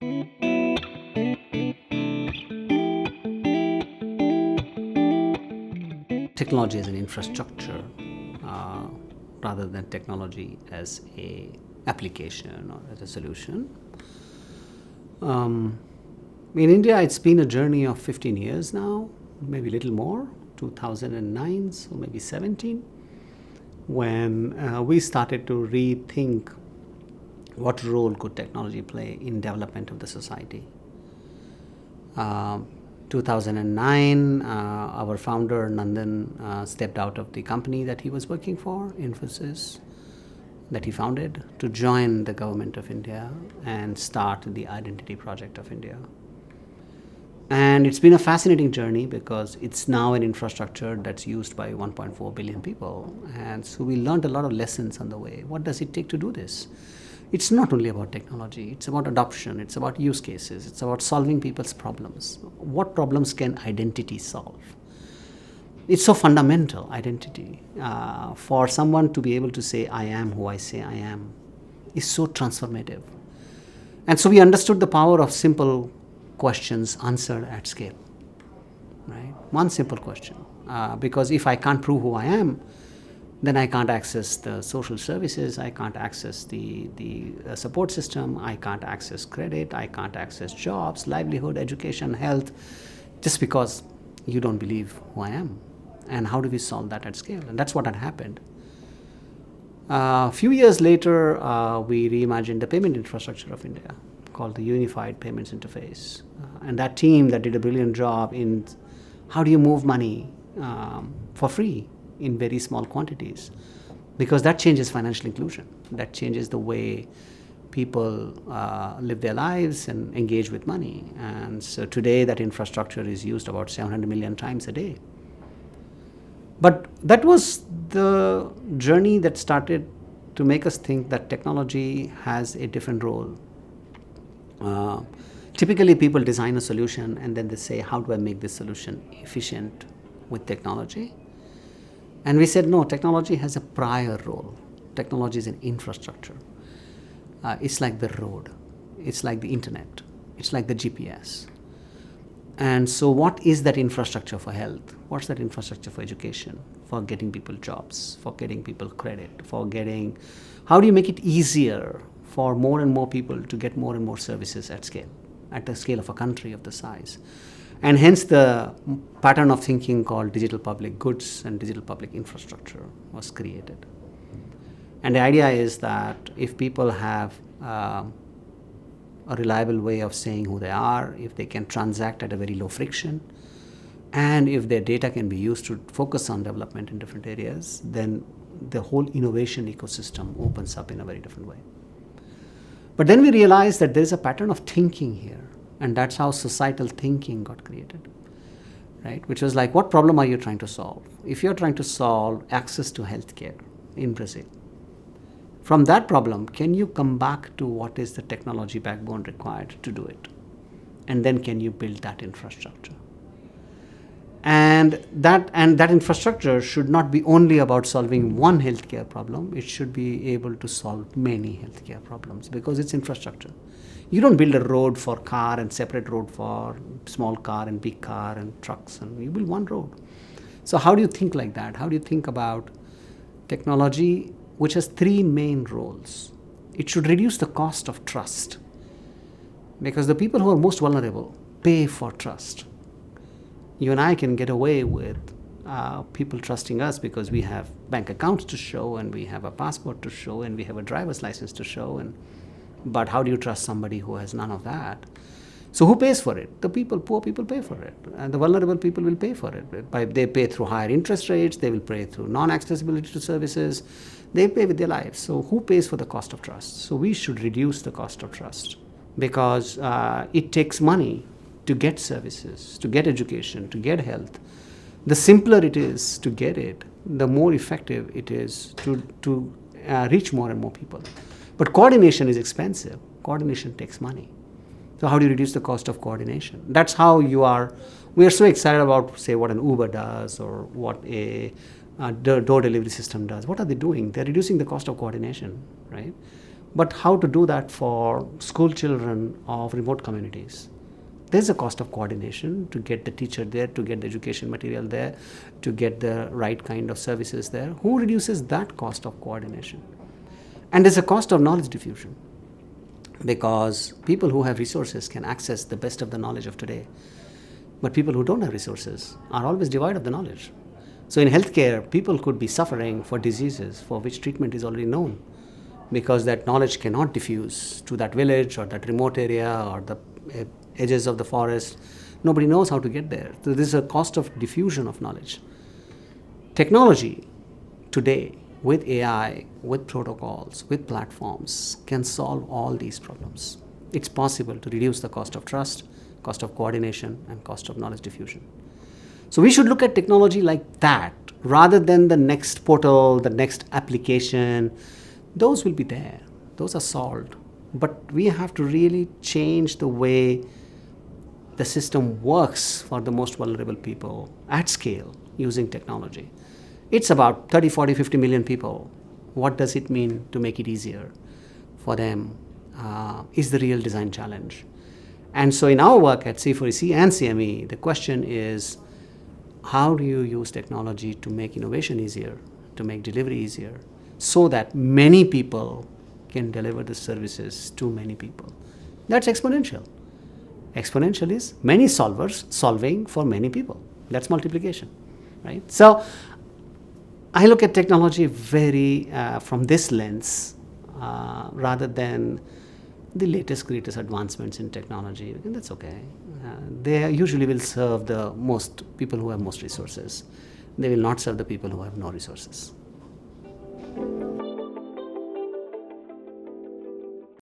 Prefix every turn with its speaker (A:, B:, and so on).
A: Technology as an infrastructure rather than technology as a application or as a solution. In India, it's been a journey of 15 years now, maybe a little more, 2009, so maybe 17, when we started to rethink what role could technology play in development of the society. 2009, our founder Nandan stepped out of the company that he was working for, Infosys, that he founded, to join the government of India and start the identity project of India. And it's been a fascinating journey because it's now an infrastructure that's used by 1.4 billion people. And so we learned a lot of lessons on the way. What does it take to do this? It's not only about technology, it's about adoption, it's about use cases, it's about solving people's problems. What problems can identity solve? It's so fundamental, identity. For someone to be able to say, I am who I say I am, is so transformative. And so we understood the power of simple questions answered at scale. Right? One simple question. Because if I can't prove who I am, then I can't access the social services, I can't access the support system, I can't access credit, I can't access jobs, livelihood, education, health, just because you don't believe who I am. And how do we solve that at scale? And that's what had happened. A few years later, we reimagined the payment infrastructure of India, called the Unified Payments Interface. And that team that did a brilliant job in how do you move money for free in very small quantities, because that changes financial inclusion. That changes the way people live their lives and engage with money. And so today that infrastructure is used about 700 million times a day. But that was the journey that started to make us think that technology has a different role. Typically people design a solution and then they say, how do I make this solution efficient with technology? And we said, no, technology has a prior role. Technology is an infrastructure. It's like the road. It's like the internet. It's like the GPS. And so what is that infrastructure for health? What's that infrastructure for education? For getting people jobs, for getting people credit, how do you make it easier for more and more people to get more and more services at the scale of a country of the size? And hence the pattern of thinking called digital public goods and digital public infrastructure was created. And the idea is that if people have a reliable way of saying who they are, if they can transact at a very low friction, and if their data can be used to focus on development in different areas, then the whole innovation ecosystem opens up in a very different way. But then we realized that there's a pattern of thinking here. And that's how societal thinking got created, right? Which was like, what problem are you trying to solve? If you're trying to solve access to healthcare in Brazil, from that problem, can you come back to what is the technology backbone required to do it? And then can you build that infrastructure? And that infrastructure should not be only about solving one healthcare problem. It should be able to solve many healthcare problems because it's infrastructure. You don't build a road for car and separate road for small car and big car and trucks, and you build one road. So how do you think like that? How do you think about technology, which has three main roles? It should reduce the cost of trust, because the people who are most vulnerable pay for trust. You and I can get away with people trusting us because we have bank accounts to show, and we have a passport to show, and we have a driver's license to show, but how do you trust somebody who has none of that? So who pays for it? The people, poor people pay for it. And the vulnerable people will pay for it. They pay through higher interest rates, they will pay through non-accessibility to services, they pay with their lives. So who pays for the cost of trust? So we should reduce the cost of trust because it takes money to get services, to get education, to get health. The simpler it is to get it, the more effective it is to reach more and more people. But coordination is expensive. Coordination takes money. So how do you reduce the cost of coordination? That's how we are so excited about, say, what an Uber does or what a door delivery system does. What are they doing? They're reducing the cost of coordination, right? But how to do that for school children of remote communities? There's a cost of coordination to get the teacher there, to get the education material there, to get the right kind of services there. Who reduces that cost of coordination? And there's a cost of knowledge diffusion, because people who have resources can access the best of the knowledge of today. But people who don't have resources are always devoid of the knowledge. So in healthcare, people could be suffering for diseases for which treatment is already known, because that knowledge cannot diffuse to that village or that remote area or the edges of the forest. Nobody knows how to get there. So this is a cost of diffusion of knowledge. Technology today, with AI, with protocols, with platforms, can solve all these problems. It's possible to reduce the cost of trust, cost of coordination, and cost of knowledge diffusion. So we should look at technology like that, rather than the next portal, the next application. Those will be there. Those are solved. But we have to really change the way the system works for the most vulnerable people at scale using technology. It's about 30, 40, 50 million people. What does it mean to make it easier for them is the real design challenge. And so in our work at C4EC and CME, the question is, how do you use technology to make innovation easier, to make delivery easier, so that many people can deliver the services to many people? That's exponential. Exponential is many solvers solving for many people. That's multiplication, right? So I look at technology very from this lens, rather than the latest, greatest advancements in technology. And that's okay. They usually will serve the most people who have most resources. They will not serve the people who have no resources.